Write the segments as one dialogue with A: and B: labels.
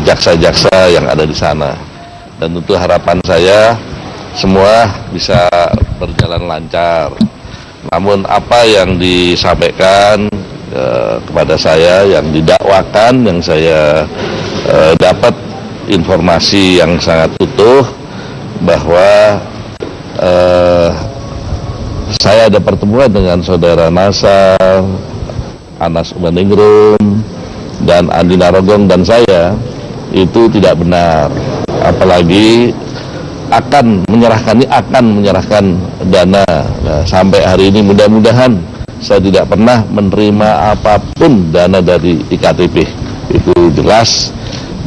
A: jaksa-jaksa yang ada di sana. Dan tentu harapan saya semua bisa berjalan lancar. Namun apa yang disampaikan kepada saya, yang didakwakan, yang saya dapat informasi yang sangat utuh bahwa saya ada pertemuan dengan saudara Nasar, Anas Ubaningrum, dan Andi Narogong dan saya, itu tidak benar. Apalagi akan menyerahkan dana. Nah, sampai hari ini mudah-mudahan saya tidak pernah menerima apapun dana dari IKTP. Itu jelas,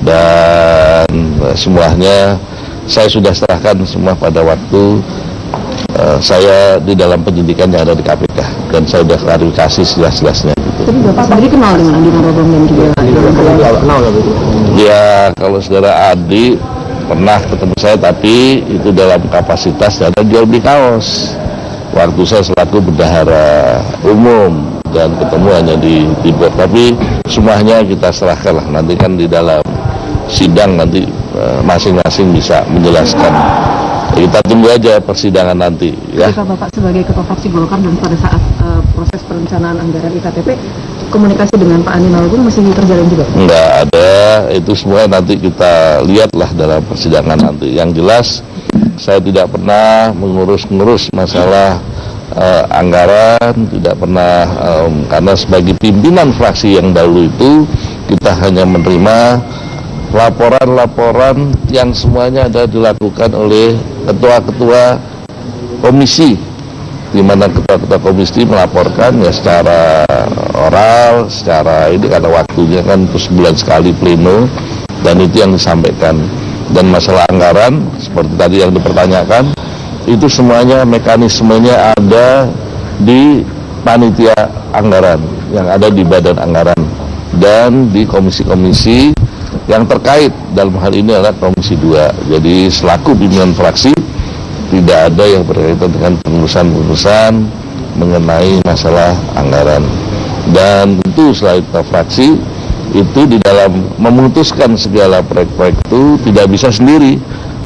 A: dan semuanya saya sudah serahkan semua pada waktu saya di dalam penyidikan yang ada di KPK, dan saya sudah klarifikasi sejelas-jelasnya.
B: Tapi Bapak sendiri kenal dengan Andi Narogong dan juga
A: ya, kalau saudara Adi pernah ketemu saya, tapi itu dalam kapasitas ada jual beli kaos. Waktu saya selaku bendahara umum, dan ketemu hanya di board. Tapi semuanya kita serahkan lah, nanti kan di dalam sidang nanti masing-masing bisa menjelaskan. Kita tunggu aja persidangan nanti ya.
B: Jika Bapak sebagai ketua fraksi Golkar dan pada saat proses perencanaan anggaran IKTP, komunikasi dengan Pak Andi Narogong masih terjalin juga?
A: Enggak ada, itu semua nanti kita lihatlah dalam persidangan nanti. Yang jelas saya tidak pernah mengurus masalah anggaran, tidak pernah, karena sebagai pimpinan fraksi yang dahulu itu kita hanya menerima laporan-laporan yang semuanya ada dilakukan oleh ketua-ketua komisi, di mana ketua-ketua komisi melaporkan ya secara oral, secara ini karena waktunya kan sebulan sekali pleno, dan itu yang disampaikan. Dan masalah anggaran seperti tadi yang dipertanyakan, itu semuanya mekanismenya ada di panitia anggaran yang ada di badan anggaran dan di komisi-komisi yang terkait. Dalam hal ini adalah Komisi 2. Jadi selaku pimpinan fraksi tidak ada yang berkaitan dengan pengurusan mengenai masalah anggaran. Dan tentu selain fraksi itu di dalam memutuskan segala proyek-proyek itu tidak bisa sendiri.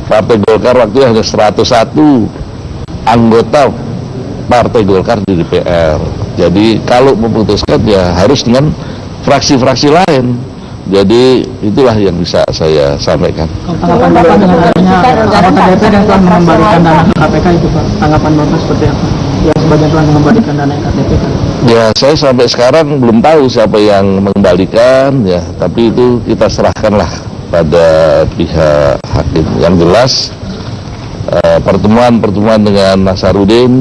A: Partai Golkar waktu hanya 101 anggota Partai Golkar di DPR. Jadi kalau memutuskan ya harus dengan fraksi-fraksi lain. Jadi itulah yang bisa saya sampaikan.
B: Tanggapan Bapak dengan adanya anggota DPR yang telah mengembalikan dana ke KPK itu Pak, tanggapan Bapak seperti apa? Yang sebagian telah mengembalikan dana KTP kan? Ya,
A: saya sampai sekarang belum tahu siapa yang mengembalikan ya, tapi itu kita serahkanlah pada pihak hakim. Yang jelas pertemuan dengan Nasarudin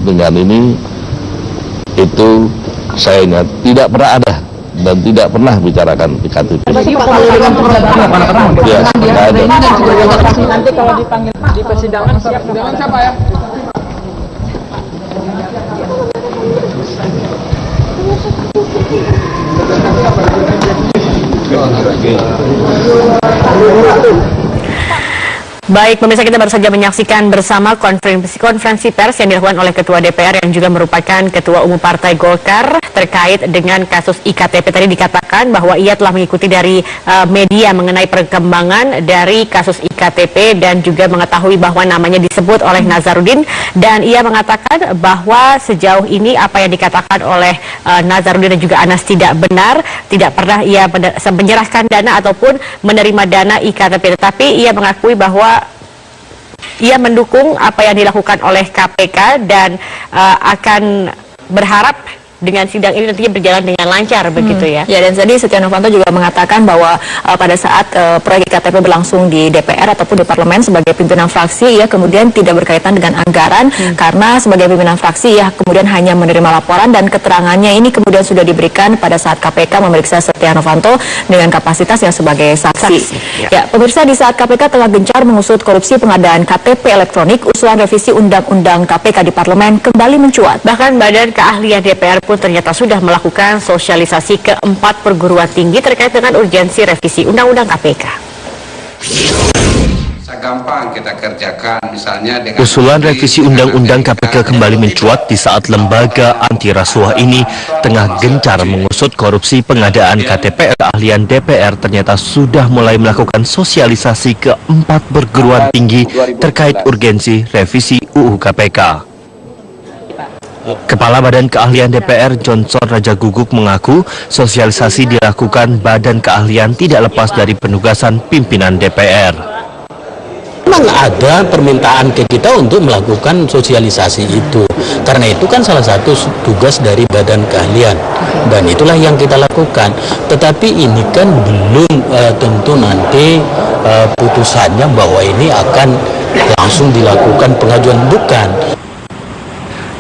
A: dengan ini itu saya ingat tidak pernah ada dan tidak pernah bicarakan IKTP. Ya, nggak ada.
B: Nanti kalau dipanggil di persidangan siap dengan siapa ya?
C: Baik, pemirsa, kita baru saja menyaksikan bersama konferensi pers yang dilakukan oleh Ketua DPR yang juga merupakan Ketua Umum Partai Golkar terkait dengan kasus IKTP. Tadi dikatakan bahwa ia telah mengikuti dari media mengenai perkembangan dari kasus IKTP dan juga mengetahui bahwa namanya disebut oleh Nazarudin, dan ia mengatakan bahwa sejauh ini apa yang dikatakan oleh Nazarudin dan juga Anas tidak benar, tidak pernah ia menyerahkan dana ataupun menerima dana IKTP, tetapi ia mengakui bahwa ia mendukung apa yang dilakukan oleh KPK dan akan berharap dengan sidang ini nantinya berjalan dengan lancar begitu ya. Ya, dan tadi Setia Novanto juga mengatakan bahwa pada saat proyek IKTP berlangsung di DPR ataupun di parlemen sebagai pimpinan fraksi, ya kemudian tidak berkaitan dengan anggaran karena sebagai pimpinan fraksi ya kemudian hanya menerima laporan dan keterangannya ini kemudian sudah diberikan pada saat KPK memeriksa Setia Novanto dengan kapasitas yang sebagai saksi. Ya, pemirsa, di saat KPK tengah gencar mengusut korupsi pengadaan KTP elektronik, usulan revisi Undang-Undang KPK di parlemen kembali mencuat. Bahkan Badan Keahlian DPR pun ternyata sudah melakukan sosialisasi ke 4 perguruan tinggi terkait dengan urgensi revisi Undang-Undang KPK.
D: Gampang kita kerjakan, misalnya dengan
E: usulan revisi Undang-Undang KPK kembali mencuat di saat lembaga anti rasuah ini tengah gencar mengusut korupsi pengadaan KTP keahlian DPR. Ternyata sudah mulai melakukan sosialisasi ke 4 perguruan tinggi terkait urgensi revisi UU KPK. Kepala Badan Keahlian DPR Johnson Rajaguguk mengaku sosialisasi dilakukan Badan Keahlian tidak lepas dari penugasan pimpinan DPR.
F: Memang ada permintaan ke kita untuk melakukan sosialisasi itu, karena itu kan salah satu tugas dari Badan Keahlian dan itulah yang kita lakukan. Tetapi ini kan belum tentu nanti putusannya bahwa ini akan langsung dilakukan pengajuan, bukan.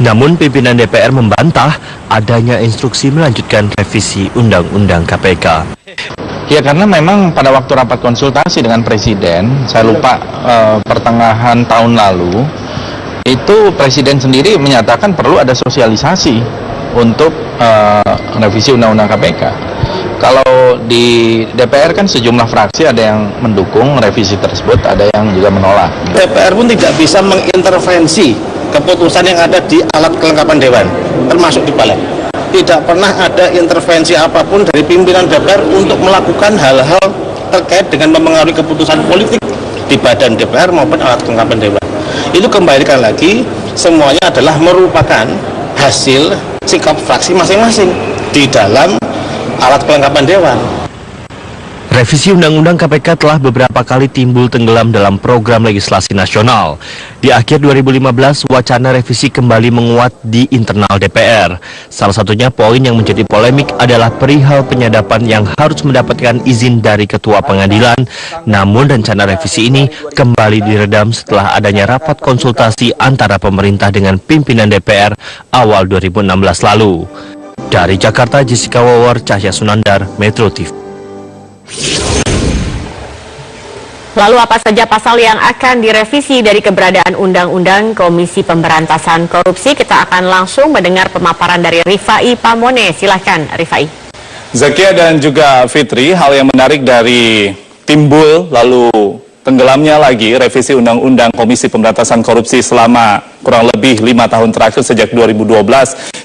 E: Namun pimpinan DPR membantah adanya instruksi melanjutkan revisi Undang-Undang KPK.
G: Ya, karena memang pada waktu rapat konsultasi dengan Presiden, saya lupa pertengahan tahun lalu, itu Presiden sendiri menyatakan perlu ada sosialisasi untuk revisi Undang-Undang KPK. Kalau di DPR kan sejumlah fraksi ada yang mendukung revisi tersebut, ada yang juga menolak.
H: DPR pun tidak bisa mengintervensi keputusan yang ada di alat kelengkapan Dewan, termasuk di Balik. Tidak pernah ada intervensi apapun dari pimpinan DPR untuk melakukan hal-hal terkait dengan mempengaruhi keputusan politik di badan DPR maupun alat kelengkapan Dewan. Itu kembalikan lagi, semuanya adalah merupakan hasil sikap fraksi masing-masing di dalam alat kelengkapan Dewan.
E: Revisi Undang-Undang KPK telah beberapa kali timbul tenggelam dalam program legislasi nasional. Di akhir 2015, wacana revisi kembali menguat di internal DPR. Salah satunya poin yang menjadi polemik adalah perihal penyadapan yang harus mendapatkan izin dari Ketua Pengadilan. Namun rencana revisi ini kembali diredam setelah adanya rapat konsultasi antara pemerintah dengan pimpinan DPR awal 2016 lalu. Dari Jakarta, Jessica Wawar, Cahya Sunandar, Metro TV.
C: Lalu apa saja pasal yang akan direvisi dari keberadaan Undang-Undang Komisi Pemberantasan Korupsi? Kita akan langsung mendengar pemaparan dari Rifai Pamone. Silahkan Rifai.
I: Zakia dan juga Fitri, hal yang menarik dari timbul lalu tenggelamnya lagi revisi Undang-Undang Komisi Pemberantasan Korupsi selama kurang lebih 5 tahun terakhir sejak 2012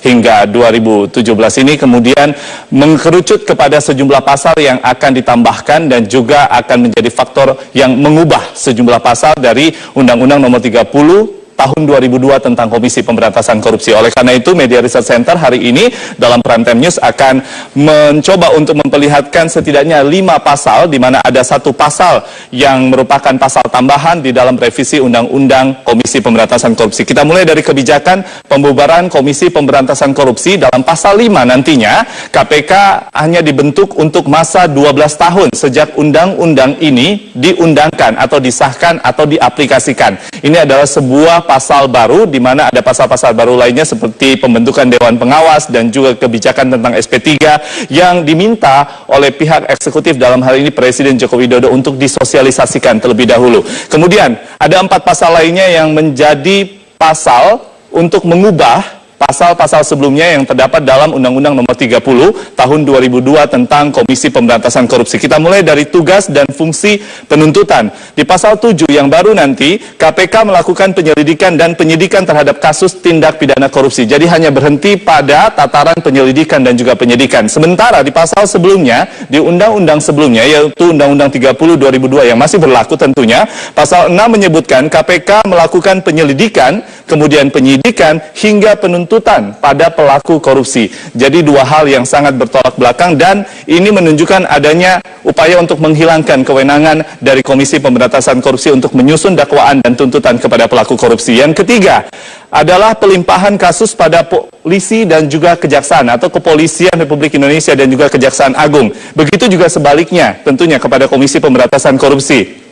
I: hingga 2017 ini kemudian mengerucut kepada sejumlah pasal yang akan ditambahkan dan juga akan menjadi faktor yang mengubah sejumlah pasal dari Undang-Undang Nomor 30 tahun 2002 tentang Komisi Pemberantasan Korupsi. Oleh karena itu, Media Research Center hari ini dalam Prime Time News akan mencoba untuk memperlihatkan setidaknya 5 pasal, di mana ada 1 pasal yang merupakan pasal tambahan di dalam revisi Undang-Undang Komisi Pemberantasan Korupsi. Kita mulai dari kebijakan pembubaran Komisi Pemberantasan Korupsi. Dalam pasal 5 nantinya, KPK hanya dibentuk untuk masa 12 tahun sejak undang-undang ini diundangkan atau disahkan atau diaplikasikan. Ini adalah sebuah pasal baru, di mana ada pasal-pasal baru lainnya seperti pembentukan Dewan Pengawas dan juga kebijakan tentang SP3 yang diminta oleh pihak eksekutif, dalam hal ini Presiden Joko Widodo, untuk disosialisasikan terlebih dahulu. Kemudian ada 4 pasal lainnya yang menjadi pasal untuk mengubah pasal-pasal sebelumnya yang terdapat dalam Undang-Undang Nomor 30 tahun 2002 tentang Komisi Pemberantasan Korupsi. Kita mulai dari tugas dan fungsi penuntutan. Di pasal 7 yang baru nanti, KPK melakukan penyelidikan dan penyidikan terhadap kasus tindak pidana korupsi. Jadi hanya berhenti pada tataran penyelidikan dan juga penyidikan. Sementara di pasal sebelumnya, di undang-undang sebelumnya, yaitu Undang-Undang 30 2002 yang masih berlaku tentunya, pasal 6 menyebutkan KPK melakukan penyelidikan, kemudian penyidikan hingga penuntutan pada pelaku korupsi. Jadi 2 hal yang sangat bertolak belakang, dan ini menunjukkan adanya upaya untuk menghilangkan kewenangan dari Komisi Pemberantasan Korupsi untuk menyusun dakwaan dan tuntutan kepada pelaku korupsi. Yang ketiga adalah pelimpahan kasus pada polisi dan juga kejaksaan atau Kepolisian Republik Indonesia dan juga Kejaksaan Agung. Begitu juga sebaliknya tentunya kepada Komisi Pemberantasan Korupsi.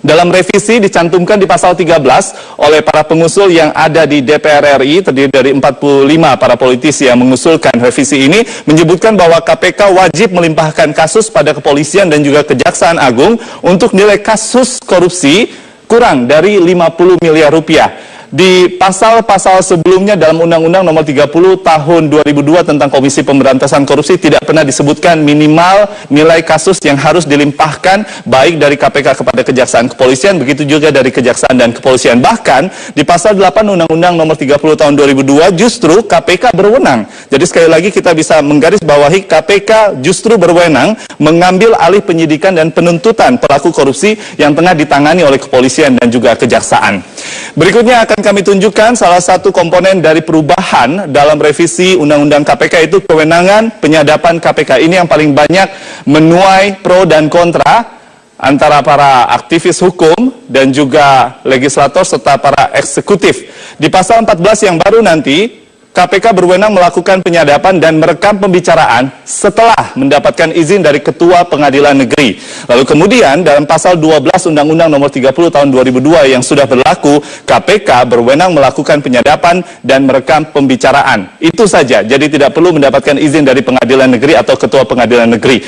I: Dalam revisi dicantumkan di pasal 13 oleh para pengusul yang ada di DPR RI, terdiri dari 45 para politisi yang mengusulkan revisi ini, menyebutkan bahwa KPK wajib melimpahkan kasus pada kepolisian dan juga Kejaksaan Agung untuk nilai kasus korupsi kurang dari 50 miliar rupiah. di pasal-pasal sebelumnya dalam Undang-Undang Nomor 30 Tahun 2002 tentang Komisi Pemberantasan Korupsi tidak pernah disebutkan minimal nilai kasus yang harus dilimpahkan baik dari KPK kepada Kejaksaan Kepolisian, begitu juga dari Kejaksaan dan Kepolisian. Bahkan di pasal 8 Undang-Undang Nomor 30 Tahun 2002 justru KPK berwenang. Jadi sekali lagi kita bisa menggarisbawahi KPK justru berwenang mengambil alih penyidikan dan penuntutan pelaku korupsi yang tengah ditangani oleh Kepolisian dan juga Kejaksaan. Berikutnya akan kami tunjukkan salah satu komponen dari perubahan dalam revisi Undang-Undang KPK, itu kewenangan penyadapan KPK. Ini yang paling banyak menuai pro dan kontra antara para aktivis hukum dan juga legislator serta para eksekutif. Di pasal 14 yang baru nanti, KPK berwenang melakukan penyadapan dan merekam pembicaraan setelah mendapatkan izin dari Ketua Pengadilan Negeri. Lalu kemudian dalam pasal 12 Undang-Undang Nomor 30 Tahun 2002 yang sudah berlaku, KPK berwenang melakukan penyadapan dan merekam pembicaraan. Itu saja, jadi tidak perlu mendapatkan izin dari Pengadilan Negeri atau Ketua Pengadilan Negeri.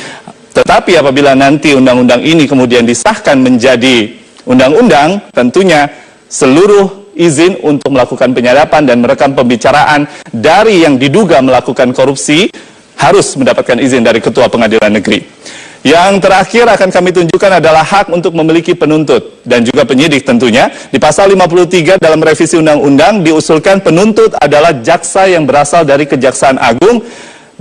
I: Tetapi apabila nanti undang-undang ini kemudian disahkan menjadi undang-undang, tentunya seluruh izin untuk melakukan penyadapan dan merekam pembicaraan dari yang diduga melakukan korupsi harus mendapatkan izin dari Ketua Pengadilan Negeri. Yang terakhir akan kami tunjukkan adalah hak untuk memiliki penuntut dan juga penyidik tentunya. Di pasal 53 dalam revisi undang-undang diusulkan penuntut adalah jaksa yang berasal dari Kejaksaan Agung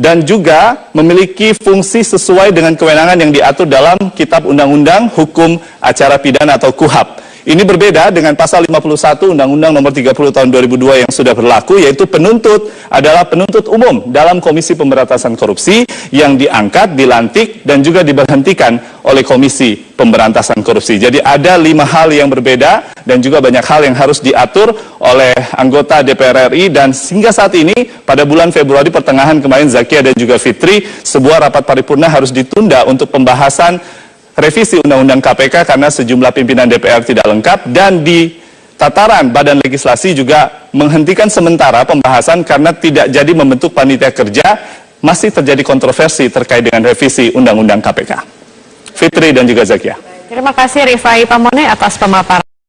I: dan juga memiliki fungsi sesuai dengan kewenangan yang diatur dalam Kitab Undang-Undang Hukum Acara Pidana atau KUHAP. Ini berbeda dengan pasal 51 Undang-Undang Nomor 30 Tahun 2002 yang sudah berlaku, yaitu penuntut adalah penuntut umum dalam Komisi Pemberantasan Korupsi yang diangkat, dilantik, dan juga diberhentikan oleh Komisi Pemberantasan Korupsi. Jadi ada 5 hal yang berbeda dan juga banyak hal yang harus diatur oleh anggota DPR RI, dan hingga saat ini pada bulan Februari pertengahan kemarin, Zakia dan juga Fitri, sebuah rapat paripurna harus ditunda untuk pembahasan revisi Undang-Undang KPK karena sejumlah pimpinan DPR tidak lengkap, dan di tataran Badan Legislasi juga menghentikan sementara pembahasan karena tidak jadi membentuk panitia kerja. Masih terjadi kontroversi terkait dengan revisi Undang-Undang KPK. Fitri dan juga Zakia.
C: Terima kasih Rifai Pamone atas pemaparan.